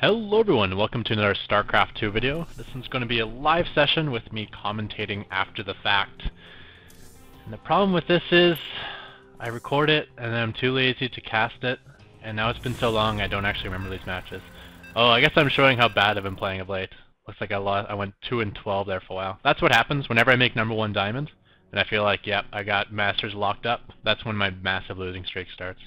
Hello everyone, welcome to another Starcraft 2 video. This one's going to be a live session with me commentating after the fact. And the problem with this is, I record it and then I'm too lazy to cast it, and now it's been so long I don't actually remember these matches. Oh, I guess I'm showing how bad I've been playing of late. Looks like I went 2-12 there for a while. That's what happens whenever I make #1 diamond, and I feel like, yep, I got Masters locked up. That's when my massive losing streak starts.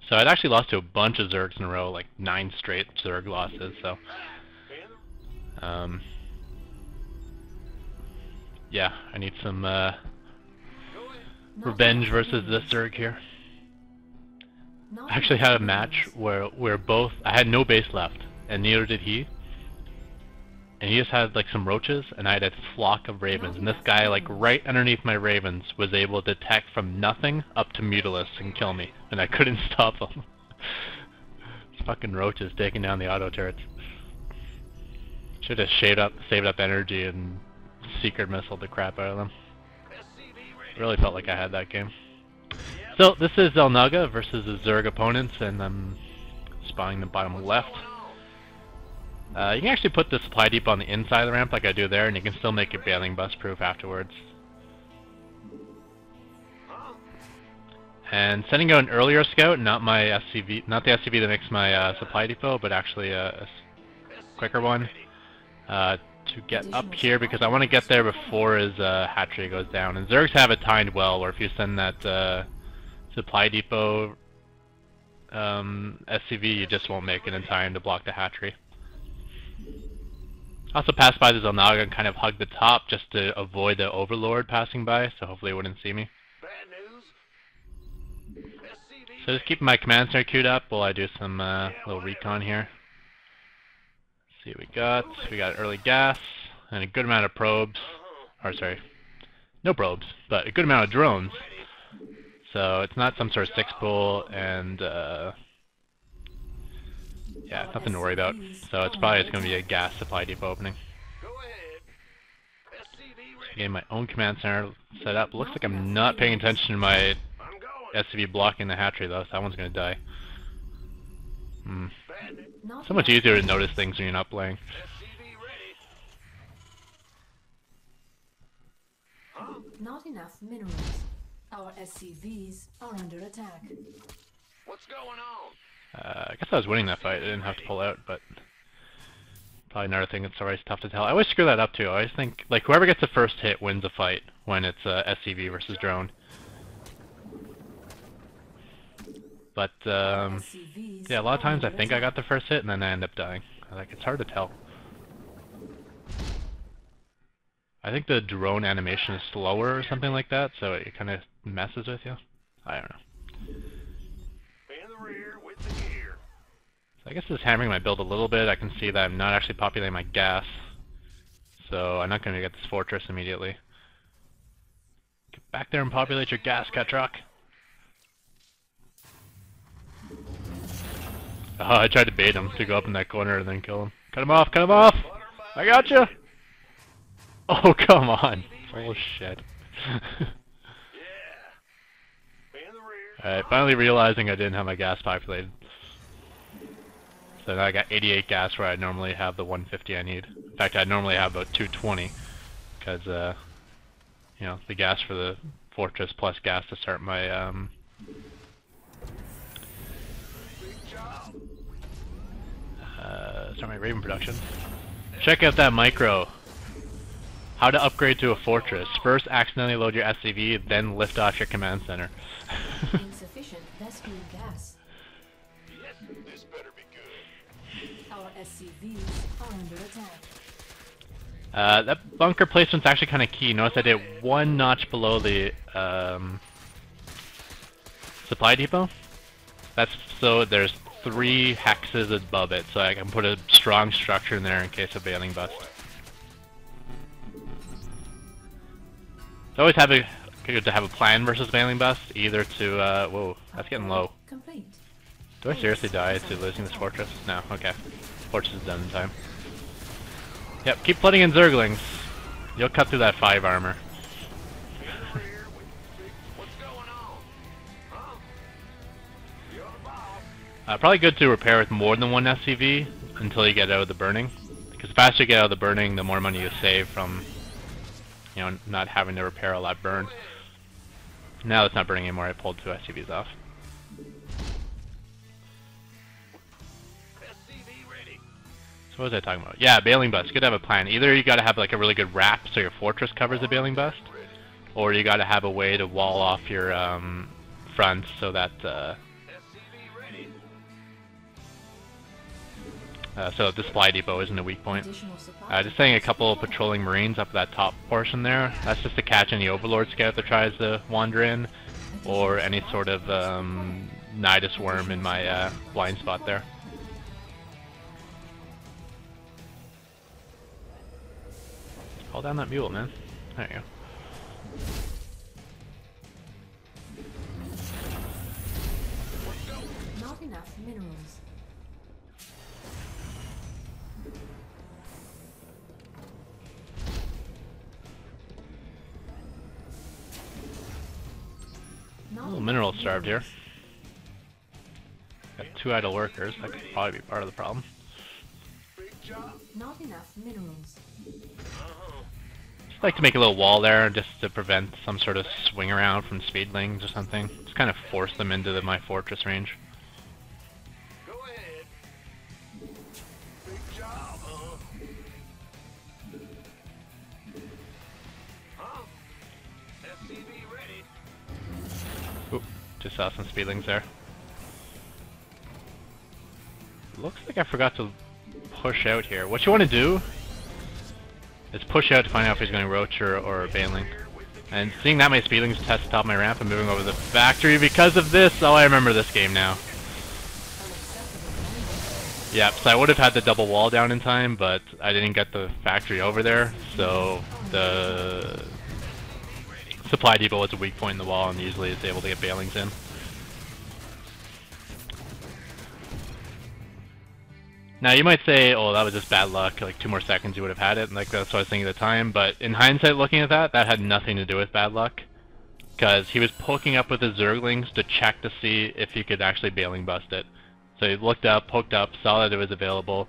So I'd actually lost to a bunch of Zergs in a row, like 9 straight Zerg losses, so... yeah, I need some revenge versus this Zerg here. I actually had a match where I had no base left, and neither did he. And he just had like some roaches, and I had a flock of ravens, and this guy, like right underneath my ravens, was able to detect from nothing up to Mutalisk and kill me, and I couldn't stop him. These fucking roaches taking down the auto turrets. Should have saved up energy and secret missile the crap out of them. Really felt like I had that game. So this is Zelnaga versus the Zerg opponents, and I'm spawning the bottom left. You can actually put the supply depot on the inside of the ramp like I do there, and you can still make it bailing bus proof afterwards. And sending out an earlier scout, not my SCV, not the SCV that makes my supply depot, but actually a quicker one, to get up here because I want to get there before his hatchery goes down. And Zergs have it timed well, where if you send that supply depot SCV, you just won't make it in time to block the hatchery. Also passed by the Zelnaga and kind of hugged the top just to avoid the Overlord passing by, so hopefully it wouldn't see me. So just keeping my command center queued up while I do some little recon here. Let's see what we got. We got early gas and a good amount of probes. Or sorry, no probes, but a good amount of drones. So it's not some sort of 6-bull, and yeah, nothing to worry about. So it's probably just going to be a gas supply depot opening. Getting my own command center set up. Looks like I'm not paying attention to my SCV blocking the hatchery though, so that one's going to die. So much easier to notice things when you're not playing. Not enough minerals. Our SCVs are under attack. What's going on? I guess I was winning that fight. I didn't have to pull out, but probably another thing that's always tough to tell. I always screw that up too. I always think like whoever gets the first hit wins a fight when it's SCV versus drone. But yeah, a lot of times I think I got the first hit and then I end up dying. Like it's hard to tell. I think the drone animation is slower or something like that, so it kind of messes with you. I don't know. So I guess this is hammering my build a little bit. I can see that I'm not actually populating my gas, so I'm not going to get this fortress immediately. Get back there and populate your gas, Ketroc. Oh, I tried to bait him to go up in that corner and then kill him. Cut him off! Cut him off! I gotcha! Oh, come on! Oh, shit. Alright, finally realizing I didn't have my gas populated. So now I got 88 gas where I normally have the 150 I need. In fact, I normally have about 220. Because, you know, the gas for the fortress plus gas to start my, start my Raven production. Check out that micro. How to upgrade to a fortress. First, accidentally load your SCV, then lift off your command center. Insufficient rescue gas. This better be good. Our SCVs are under attack. That bunker placement's actually kind of key. Notice I did one notch below the supply depot. That's so there's 3 hexes above it, so I can put a strong structure in there in case of bailing bust. It's always good to have a plan versus bailing bust, either to whoa, that's getting low. Do I seriously die to losing this fortress? No, okay. Fortress is done in time. Yep, keep flooding in Zerglings. You'll cut through that 5 armor. Probably good to repair with more than one SCV until you get out of the burning. Because the faster you get out of the burning, the more money you save from, you know, not having to repair all that burn. Now it's not burning anymore, I pulled 2 SCVs off. So what was I talking about? Yeah, bailing bust. Good to have a plan. Either you gotta have like a really good wrap so your fortress covers the bailing bust, or you gotta have a way to wall off your front so that so the supply depot isn't a weak point. Just saying a couple of patrolling marines up that top portion there. That's just to catch any overlord scout that tries to wander in, or any sort of nidus worm in my blind spot there. Call down that mule, man. There you go. Not enough minerals. A little mineral starved here. Got 2 idle workers. That could probably be part of the problem. Not enough minerals. Just like to make a little wall there just to prevent some sort of swing around from speedlings or something. Just kind of force them into my fortress range. Go ahead. Big job, huh? SCV ready. Oop, just saw some speedlings there. Looks like I forgot to push out here. What you want to do is push out to find out if he's going roach or bailing. And seeing that many speedlings test the top of my ramp and moving over the factory because of this, oh, I remember this game now. Yep, so I would have had the double wall down in time, but I didn't get the factory over there, so the supply depot was a weak point in the wall and usually is able to get bailings in. Now you might say, oh, that was just bad luck, like 2 more seconds you would have had it, and like that's what I was thinking at the time, but in hindsight looking at that, that had nothing to do with bad luck. Because he was poking up with his Zerglings to check to see if he could actually bailing bust it. So he looked up, poked up, saw that it was available,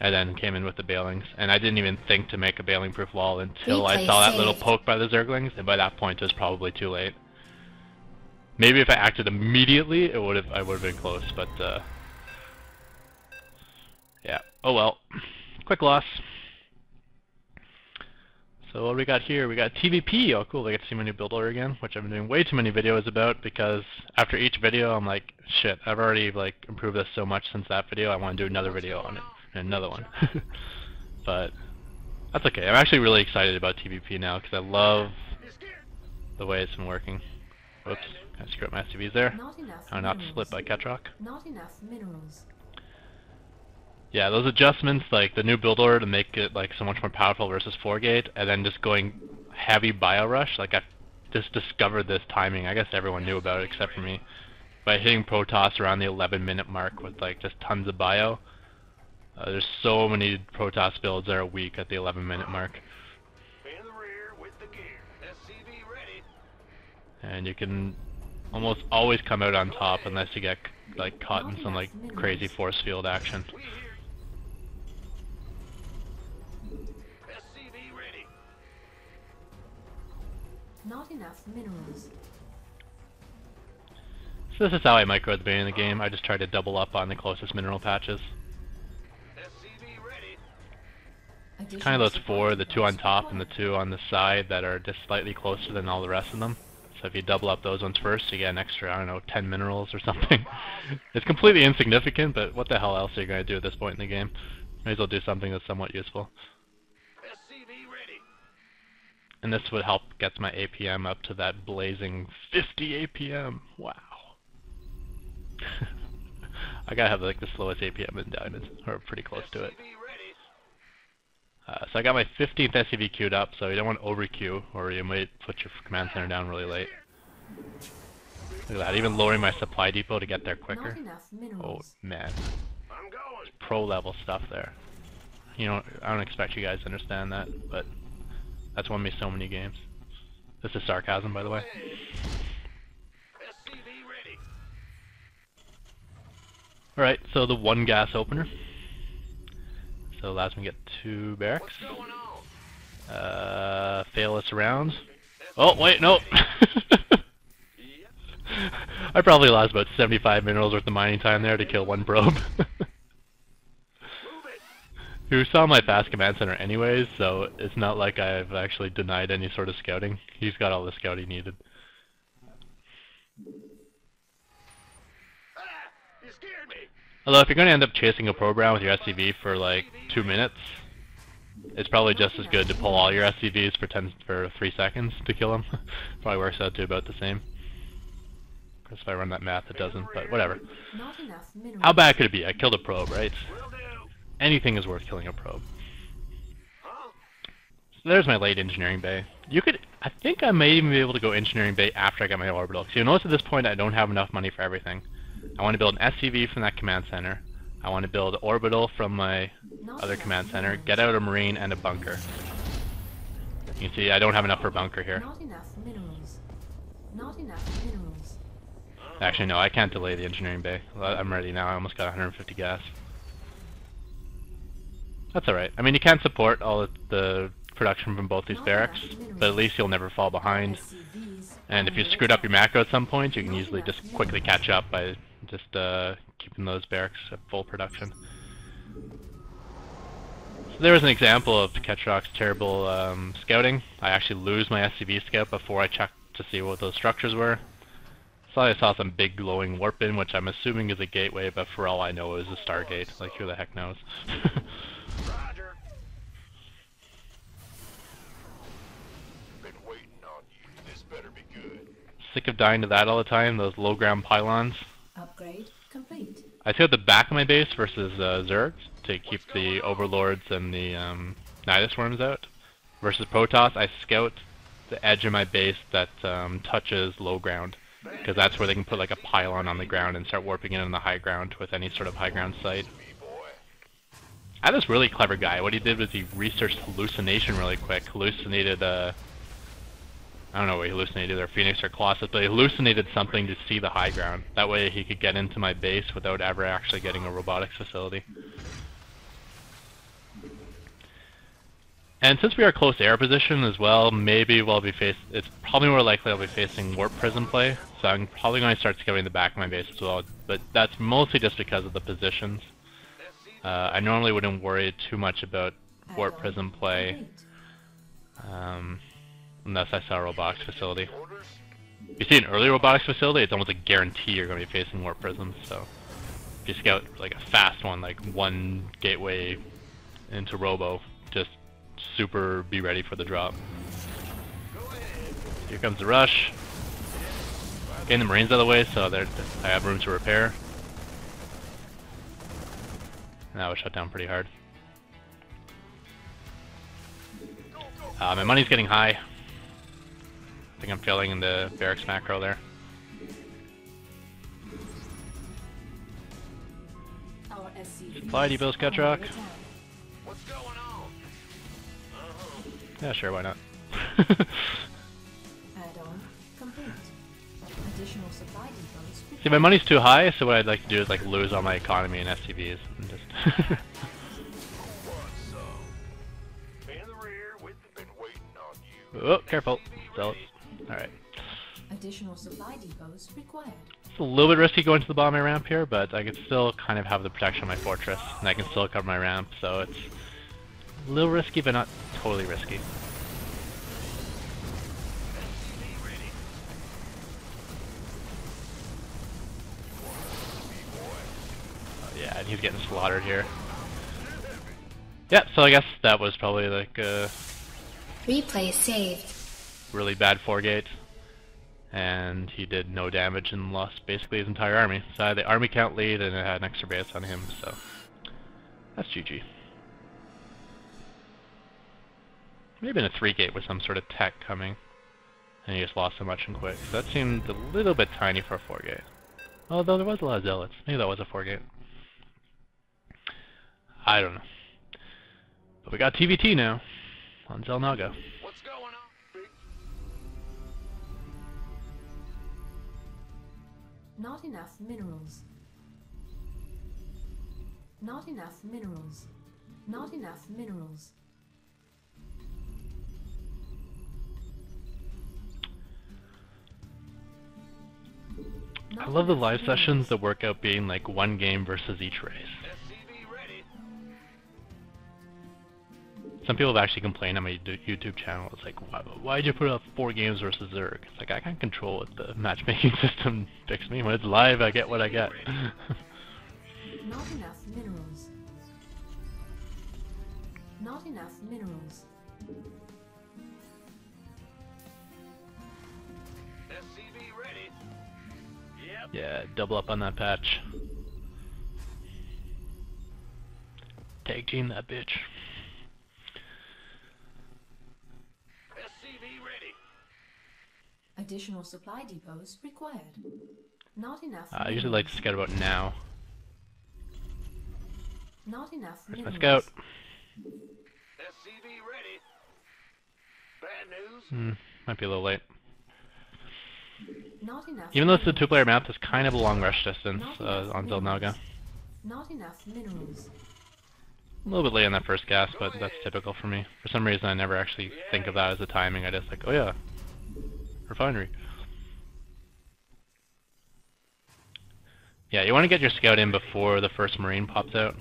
and then came in with the bailings. And I didn't even think to make a bailing proof wall until I saw that little poke by the Zerglings, and by that point it was probably too late. Maybe if I acted immediately, I would have been close, but yeah. Oh well. Quick loss. So what do we got here? We got TVP. Oh cool, I get to see my new build order again, which I've been doing way too many videos about because after each video I'm like, shit, I've already like improved this so much since that video, I want to do another video on it. And another one. But that's okay. I'm actually really excited about TVP now because I love the way it's been working. Whoops, I screwed up my SCVs there. How not split by Ketroc. Not enough minerals. Yeah, those adjustments, like the new build order to make it like so much more powerful versus 4-gate, and then just going heavy bio rush, like I just discovered this timing. I guess everyone knew about it except for me. By hitting Protoss around the 11-minute mark with like just tons of bio, there's so many Protoss builds that are weak at the 11-minute mark. In the rear with the gear. SCV ready. And you can almost always come out on top unless you get like caught in some like crazy force field action. SCV ready. Not enough minerals. So this is how I micro at the beginning of the game. I just try to double up on the closest mineral patches. SCV ready. Kind of those 4, the 2 on top and the 2 on the side that are just slightly closer than all the rest of them. So if you double up those ones first, you get an extra, I don't know, 10 minerals or something. It's completely insignificant, but what the hell else are you going to do at this point in the game? May as well do something that's somewhat useful. SCV ready. And this would help get my APM up to that blazing 50 APM. Wow. I gotta have like the slowest APM in Diamonds, or pretty close to it. So I got my 15th SCV queued up, so you don't want to over-queue, or you might put your command center down really late. Look at that, even lowering my supply depot to get there quicker. Oh man, I'm going. pro level stuff there. You know, I don't expect you guys to understand that, but that's won me so many games. This is sarcasm, by the way. SCV ready. Alright, so the one gas opener. So allows me to get 2 barracks. What's going on? Fail us around. Oh, wait, no! I probably lost about 75 minerals worth of mining time there to kill 1 probe. Who saw my fast command center anyways, so it's not like I've actually denied any sort of scouting. He's got all the scout he needed. You scared me. Although if you're going to end up chasing a probe around with your SCV for like 2 minutes, it's probably just as good to pull all your SCVs for 3 seconds to kill him. Probably works out to about the same. Of course if I run that math it doesn't, but whatever. Not enough minerals. How bad could it be? I killed a probe, right? Will do. Anything is worth killing a probe. Huh? So there's my late engineering bay. You could, I think I may even be able to go engineering bay after I get my orbital. So you'll notice at this point I don't have enough money for everything. I want to build an SCV from that command center. I want to build an orbital from my other command center, get out a marine and a bunker. You can see I don't have enough for a bunker here. Not enough minerals. Not enough minerals. Actually no, I can't delay the engineering bay. I'm ready now, I almost got 150 gas. That's alright. I mean you can't support all of the production from both these barracks, but at least you'll never fall behind. And if you screwed up your macro at some point, you can usually just quickly catch up by just keeping those barracks at full production. So there was an example of Ketroc's terrible scouting. I actually lose my SCV scout before I checked to see what those structures were. So I saw some big glowing warp in, which I'm assuming is a gateway, but for all I know it was a Stargate. Like who the heck knows? Roger. Been waiting on you. This better be good. Sick of dying to that all the time, those low ground pylons. Upgrade complete. I scout the back of my base versus Zerg to keep the overlords and the Nidus worms out. Versus Protoss, I scout the edge of my base that touches low ground, because that's where they can put like a pylon on the ground and start warping it on the high ground with any sort of high ground site. I had this really clever guy. What he did was he researched hallucination really quick. Hallucinated, I don't know what he hallucinated, either Phoenix or Colossus, but he hallucinated something to see the high ground. That way he could get into my base without ever actually getting a robotics facility. And since we are close air position as well, maybe we'll be it's probably more likely I'll be facing warp prism play, so I'm probably going to start scouting the back of my base as well, but that's mostly just because of the positions. I normally wouldn't worry too much about warp prism play, unless I saw a robotics facility. If you see an early robotics facility, it's almost a guarantee you're going to be facing warp prisms, so if you scout like a fast one, like one gateway into robo, just super be ready for the drop. Here comes the rush. Getting the marines out of the way so I have room to repair. And that was shut down pretty hard. My money's getting high. I think I'm failing in the barracks macro there. Our SCV Supply depots, Ketroc. What's going on? Yeah, sure, why not? Add-on complete. Additional supply depots. See, my money's too high, so what I'd like to do is like lose all my economy and SCVs and just. In the rear with been waiting on you. Oh, careful. Zealots. Alright. Additional supply depots required. It's a little bit risky going to the bottom of my ramp here, but I can still kind of have the protection of my fortress, and I can still cover my ramp, so it's a little risky, but not totally risky. Oh, yeah, and he's getting slaughtered here. Yep, so I guess that was probably like a Replay saved. really bad 4-gate. And he did no damage and lost basically his entire army. So I had the army count lead and it had an extra base on him, so that's GG. Maybe in a 3-gate with some sort of tech coming. And he just lost so much and quit. So that seemed a little bit tiny for a 4-gate. Although there was a lot of zealots. Maybe that was a 4-gate. I don't know. But we got TVT now on Zelnaga. What's going on? Not enough minerals. Not enough minerals. Not enough minerals. I love the live sessions that work out being like one game versus each race. SCV ready. Some people have actually complained on my YouTube channel. It's like, why'd you put up 4 games versus Zerg? It's like, I can't control what the matchmaking system picks me. When it's live, I get what I get. Not enough minerals. Not enough minerals. SCV ready. Yep. Yeah, double up on that patch. Tag team that bitch. SCV ready. Additional supply depots required. Not enough. I usually like to scout about now. Not enough Where's my minerals. scout? SCV ready. Bad news. Might be a little late. Not enough. Even though it's a minerals. 2-player map, it's kind of a long rush distance Not enough on minerals. Zelnaga. Not enough minerals. A little bit late on that first gas, but that's typical for me. For some reason, I never actually think of that as a timing. I just like, oh yeah, refinery. Yeah, you want to get your scout in before the first marine pops out,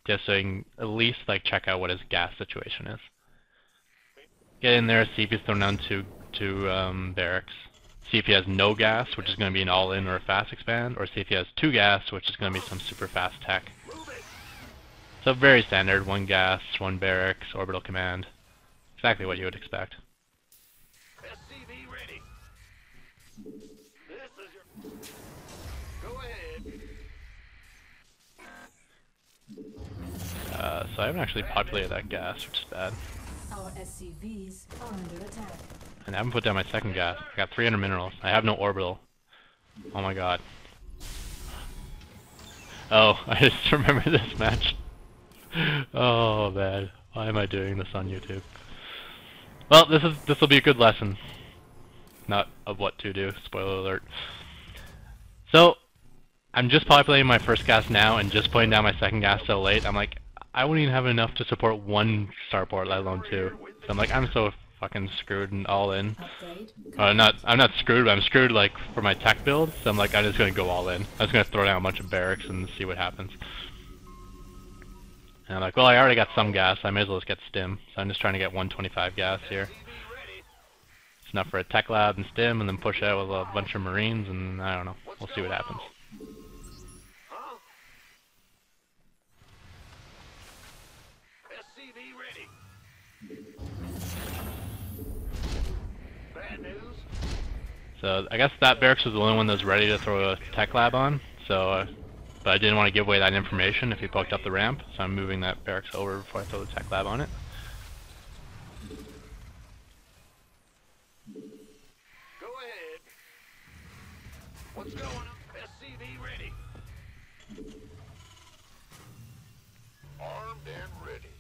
just so you can at least like check out what his gas situation is. Get in there, see if he's thrown down two barracks. See if he has no gas, which is going to be an all-in or a fast expand, or see if he has 2 gas, which is going to be some super fast tech. So very standard, 1 gas, 1 barracks, orbital command. Exactly what you would expect. SCV ready. This is your... Go ahead. So I haven't actually populated that gas, which is bad. Our SCVs are under attack. And I haven't put down my second gas. I got 300 minerals. I have no orbital. Oh my god. Oh, I just remember this match. Oh man, why am I doing this on YouTube? Well, this will be a good lesson. Not of what to do, spoiler alert. So, I'm just populating my first gas now and just putting down my second gas so late. I'm like, I wouldn't even have enough to support 1 starport, let alone 2. So I'm like, I'm so fucking screwed and all in. I'm not screwed, but I'm screwed like for my tech build. So I'm like, I'm just gonna go all in. I'm just gonna throw down a bunch of barracks and see what happens. And I'm like, well, I already got some gas. I may as well just get stim. So I'm just trying to get 125 gas here. It's enough for a tech lab and stim, and then push out with a bunch of marines, and I don't know. We'll see what happens. Huh? SCV ready. Bad news. So I guess that barracks was the only one that was ready to throw a tech lab on. So, but I didn't want to give away that information if he poked up the ramp. So I'm moving that barracks over before I throw the tech lab on it. Go ahead. What's going on? SCV ready. Armed and ready.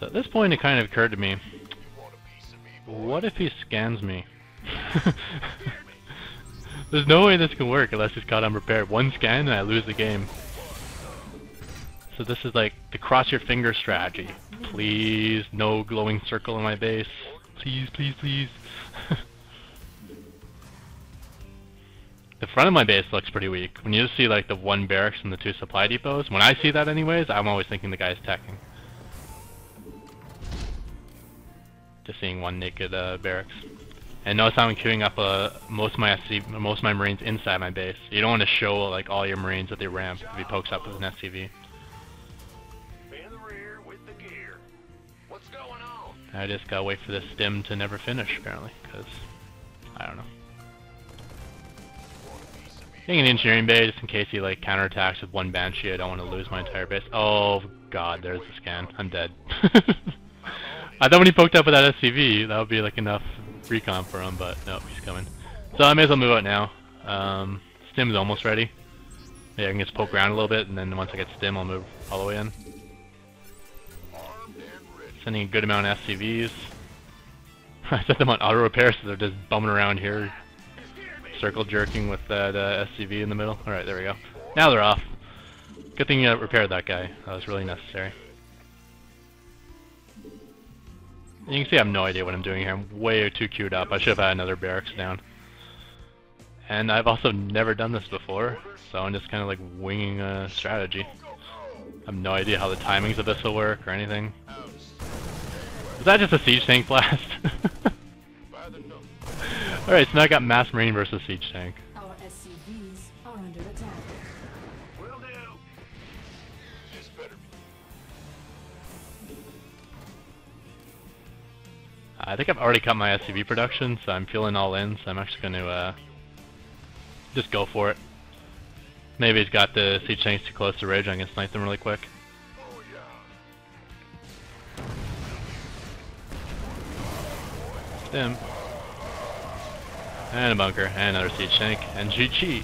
So at this point, it kind of occurred to me, You want a piece of me, boy? what if he scans me? There's no way this can work unless he's caught unprepared. 1 scan and I lose the game. So this is like the cross your finger strategy. Please, no glowing circle in my base. Please, please, please. The front of my base looks pretty weak. When you just see like the 1 barracks and the 2 supply depots, when I see that anyways, I'm always thinking the guy's teching. Just seeing 1 naked barracks. And notice how I'm queuing up most of my marines inside my base. You don't want to show like all your marines at the ramp if he pokes up with an SCV. In the rear with the gear. What's going on? I just gotta wait for this stim to never finish apparently, because I don't know. Want a piece of me? Getting an engineering bay just in case he like counterattacks with 1 banshee. I don't want to lose my entire base. Oh god, there's the scan. I'm dead. I thought when he poked up with that SCV, that would be like enough recon for him, but no, he's coming. So I may as well move out now. Stim's almost ready. Yeah, I can just poke around a little bit, and then once I get stim, I'll move all the way in. Armed and ready. Sending a good amount of SCVs. I set them on auto repair, so they're just bumming around here, circle jerking with that SCV in the middle. Alright, there we go. Now they're off. Good thing you repaired that guy. That was really necessary. You can see I have no idea what I'm doing here. I'm way too queued up. I should have had another barracks down. And I've also never done this before, so I'm just kind of like winging a strategy. I have no idea how the timings of this will work or anything. Was that just a siege tank blast? Alright, so now I got mass marine versus siege tank. Our SCVs are under attack. Will do. This better be. I think I've already cut my SCV production, so I'm feeling all in, so I'm actually going to just go for it. Maybe he's got the siege tanks too close to ridge, I'm going to snipe them really quick. Oh yeah. Stim. And a bunker, and another siege tank, and GG.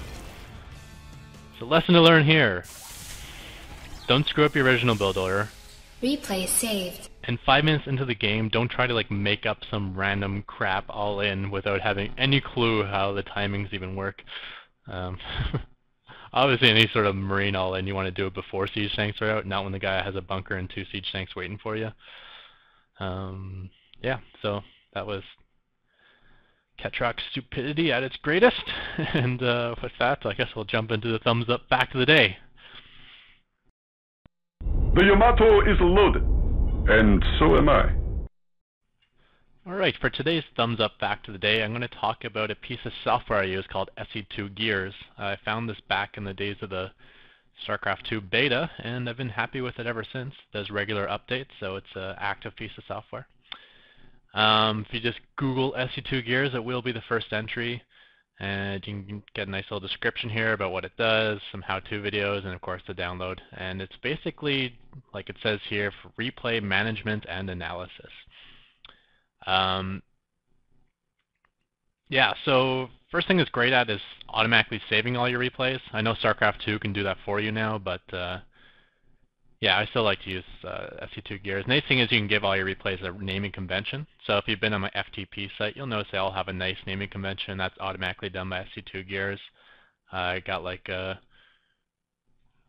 So lesson to learn here. Don't screw up your original build order. Replay saved. And 5 minutes into the game, don't try to like make up some random crap all in without having any clue how the timings even work. Obviously any sort of marine all in, you want to do it before siege tanks are out, not when the guy has a bunker and 2 siege tanks waiting for you. Yeah, so that was Ketroc's stupidity at its greatest. And with that, I guess we'll jump into the thumbs up fact of the day. The Yamato is loaded, and so am I. Alright, for today's thumbs up fact of the day, I'm going to talk about a piece of software I use called SC2Gears. I found this back in the days of the Starcraft 2 beta, and I've been happy with it ever since. It does regular updates, so it's an active piece of software. If you just Google SC2Gears, it will be the first entry, and you can get a nice little description here about what it does, some how-to videos, and of course the download. And it's basically, like it says here, for replay management and analysis. Yeah, so first thing it's great at is automatically saving all your replays. I know Starcraft 2 can do that for you now, but yeah, I still like to use SC2Gears. Nice thing is you can give all your replays a naming convention. So if you've been on my FTP site, you'll notice they all have a nice naming convention. That's automatically done by SC2Gears. I got like a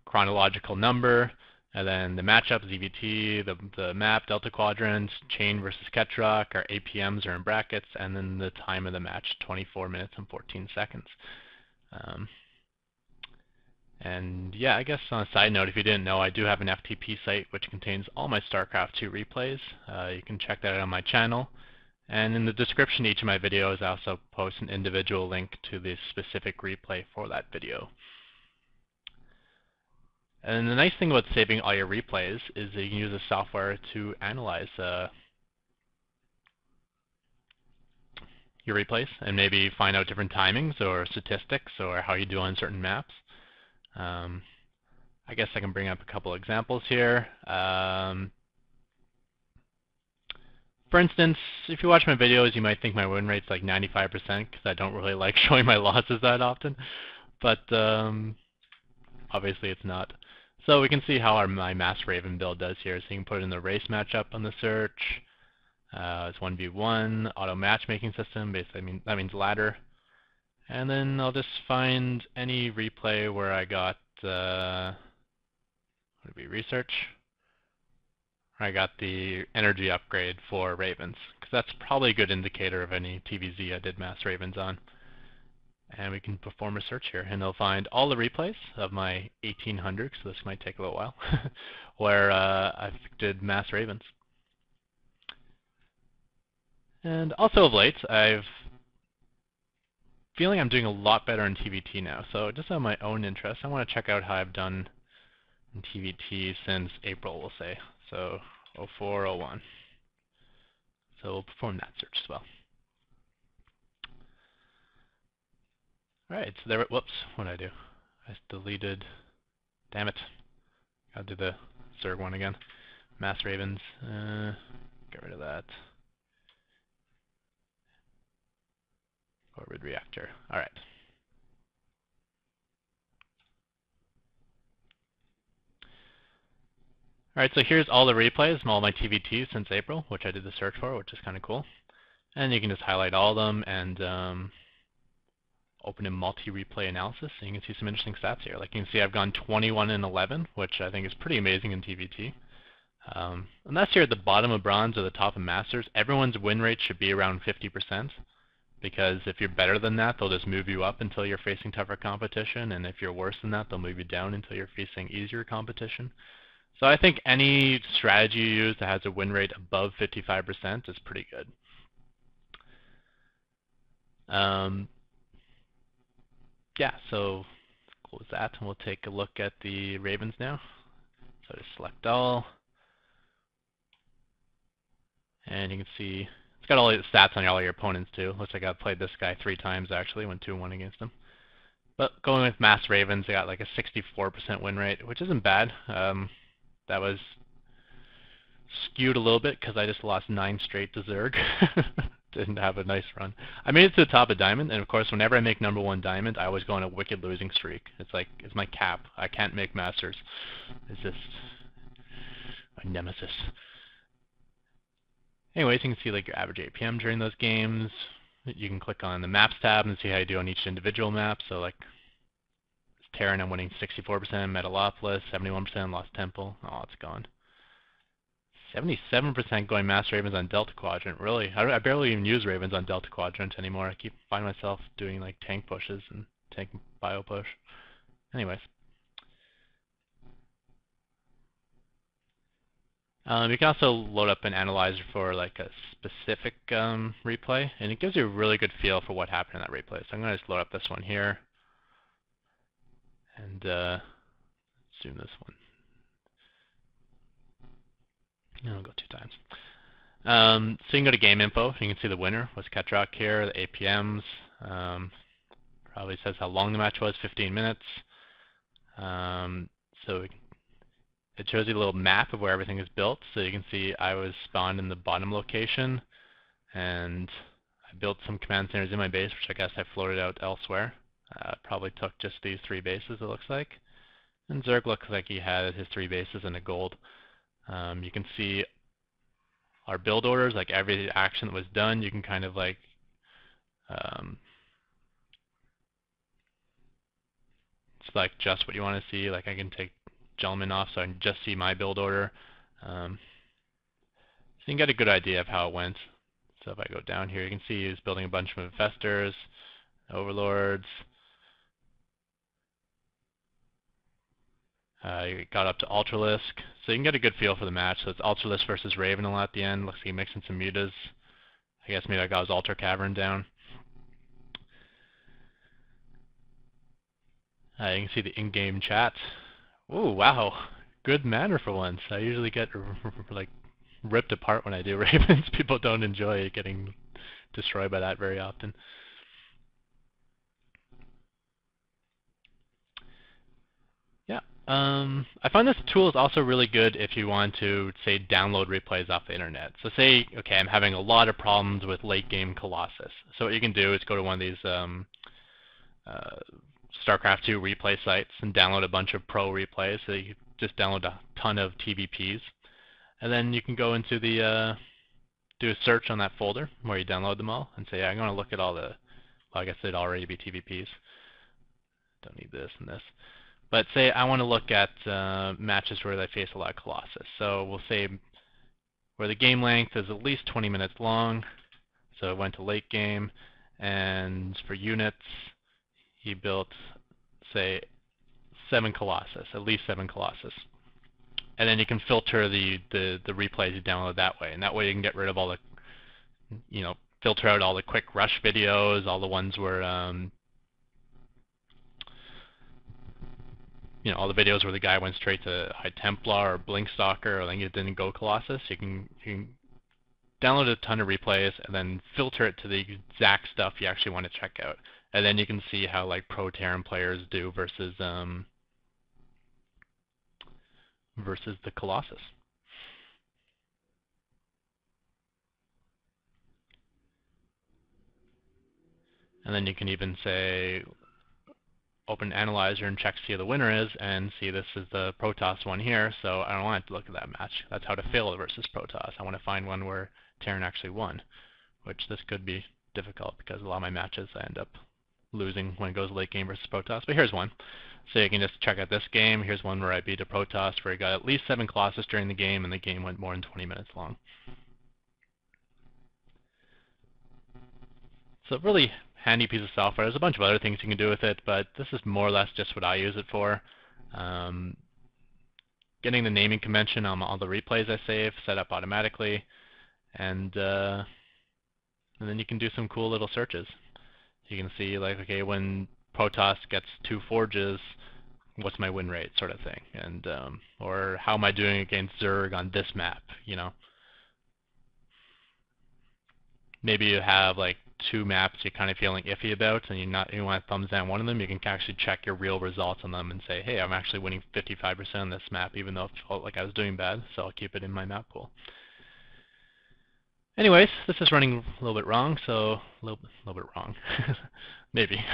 chronological number, and then the matchup, ZVT, the map, Delta Quadrants, Chain versus Ketroc, our APMs are in brackets, and then the time of the match, 24 minutes and 14 seconds. And yeah, I guess on a side note, if you didn't know, I do have an FTP site which contains all my StarCraft 2 replays. You can check that out on my channel. And in the description of each of my videos, I also post an individual link to the specific replay for that video. And the nice thing about saving all your replays is that you can use the software to analyze your replays and maybe find out different timings or statistics or how you do on certain maps. I guess I can bring up a couple examples here. For instance, if you watch my videos, you might think my win rate's like 95% because I don't really like showing my losses that often. But obviously it's not. So we can see how my Mass Raven build does here. So you can put in the race matchup on the search. It's 1v1, auto matchmaking system, basically that means ladder. And then I'll just find any replay where I got, what would it be, research? Where I got the energy upgrade for Ravens, because that's probably a good indicator of any TVZ I did Mass Ravens on. And we can perform a search here, and it'll find all the replays of my 1800, so this might take a little while, where I did Mass Ravens. And also of late, I've feeling I'm doing a lot better in TVT now. So just on my own interest, I want to check out how I've done in TVT since April, we'll say. So 04, 01. So we'll perform that search as well. Alright, so there, whoops, what did I do? I just deleted, damn it. I'll do the Zerg one again. Mass Ravens, get rid of that. Orbit reactor. Alright. Alright, so here's all the replays from all my TVTs since April, which I did the search for, which is kind of cool. And you can just highlight all of them and open in multi-replay analysis, and you can see some interesting stats here. Like you can see I've gone 21-11, which I think is pretty amazing in TVT. Unless you're at the bottom of bronze or the top of masters, everyone's win rate should be around 50%, because if you're better than that, they'll just move you up until you're facing tougher competition, and if you're worse than that, they'll move you down until you're facing easier competition. So I think any strategy you use that has a win rate above 55% is pretty good. Yeah, so close that, and we'll take a look at the Ravens now. So just select all, and you can see it's got all the stats on all your opponents too. Looks like I've played this guy 3 times actually, went 2-1 against him. But going with Mass Ravens, they got like a 64% win rate, which isn't bad. That was skewed a little bit because I just lost 9 straight to Zerg. Didn't have a nice run. I made it to the top of Diamond, and of course whenever I make #1 Diamond, I always go on a wicked losing streak. It's like, it's my cap. I can't make Masters. It's just my nemesis. Anyways, you can see like your average APM during those games. You can click on the Maps tab and see how you do on each individual map. So like Terran, I'm winning 64%, Metalopolis, 71%, Lost Temple. Oh, it's gone. 77% going Mass Ravens on Delta Quadrant. Really, I barely even use Ravens on Delta Quadrant anymore. I keep finding myself doing like tank pushes and tank bio push. Anyways. You can also load up an analyzer for like a specific replay, and it gives you a really good feel for what happened in that replay. So I'm going to just load up this one here, and zoom this one. And I'll go 2 times. So you can go to game info. You can see the winner was Ketroc here, the APMs. Probably says how long the match was, 15 minutes. So it shows you a little map of where everything is built. So you can see I was spawned in the bottom location, and I built some command centers in my base, which I guess I floated out elsewhere. Probably took just these 3 bases, it looks like. And Zerg looks like he had his 3 bases and a gold. You can see our build orders, like every action that was done, you can kind of like select just what you want to see. Like I can take Gentleman off so I can just see my build order. So you can get a good idea of how it went. So if I go down here, you can see he's building a bunch of infestors, overlords. You got up to Ultralisk, so you can get a good feel for the match. So it's Ultralisk versus Raven a lot at the end. Looks like he's mixing some mutas. I guess maybe I got his Ultra Cavern down. You can see the in-game chat. Ooh, wow, good manner for once. I usually get like ripped apart when I do Ravens. People don't enjoy getting destroyed by that very often. Yeah, I find this tool is also really good if you want to, say, download replays off the internet. So say, okay, I'm having a lot of problems with late game Colossus. So what you can do is go to one of these Starcraft 2 replay sites and download a bunch of pro replays. So you just download a ton of TVPs, and then you can go into the do a search on that folder where you download them all, and say, yeah, I'm going to look at all the, well, I guess they'd already be TVPs. Don't need this and this. But say I want to look at matches where they face a lot of Colossus. So we'll say where the game length is at least 20 minutes long. So it went to late game, and for units, he built, say, 7 Colossus, at least 7 Colossus. And then you can filter the replays you download that way. And that way you can get rid of all the, you know, filter out all the quick rush videos, all the ones where, you know, all the videos where the guy went straight to High Templar or Blinkstalker, or then you didn't go Colossus. You can download a ton of replays and then filter it to the exact stuff you actually want to check out. And then you can see how like pro Terran players do versus the Colossus. And then you can even say open Analyzer and check to see who the winner is, and see this is the Protoss one here, so I don't want to look at that match. That's how to fail versus Protoss. I want to find one where Terran actually won, which this could be difficult because a lot of my matches I end up losing when it goes late game versus Protoss, but here's one. So you can just check out this game. Here's one where I beat a Protoss where I got at least 7 Colossus during the game, and the game went more than 20 minutes long. So really handy piece of software. There's a bunch of other things you can do with it, but this is more or less just what I use it for. Getting the naming convention on all the replays I save set up automatically, and then you can do some cool little searches. You can see, like, okay, when Protoss gets 2 forges, what's my win rate, sort of thing, and or how am I doing against Zerg on this map, you know. Maybe you have like 2 maps you're kind of feeling iffy about, and you want to thumbs down one of them. You can actually check your real results on them and say, hey, I'm actually winning 55% on this map, even though it felt like I was doing bad, so I'll keep it in my map pool. Anyways, this is running a little bit wrong, so a little bit wrong, maybe,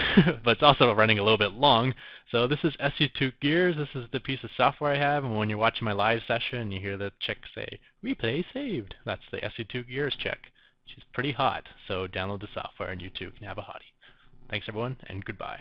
but it's also running a little bit long. So this is SC2Gears. This is the piece of software I have, and when you're watching my live session, you hear the chick say, "Replay saved." That's the SC2Gears chick. She's pretty hot, so download the software and you too can have a hottie. Thanks everyone, and goodbye.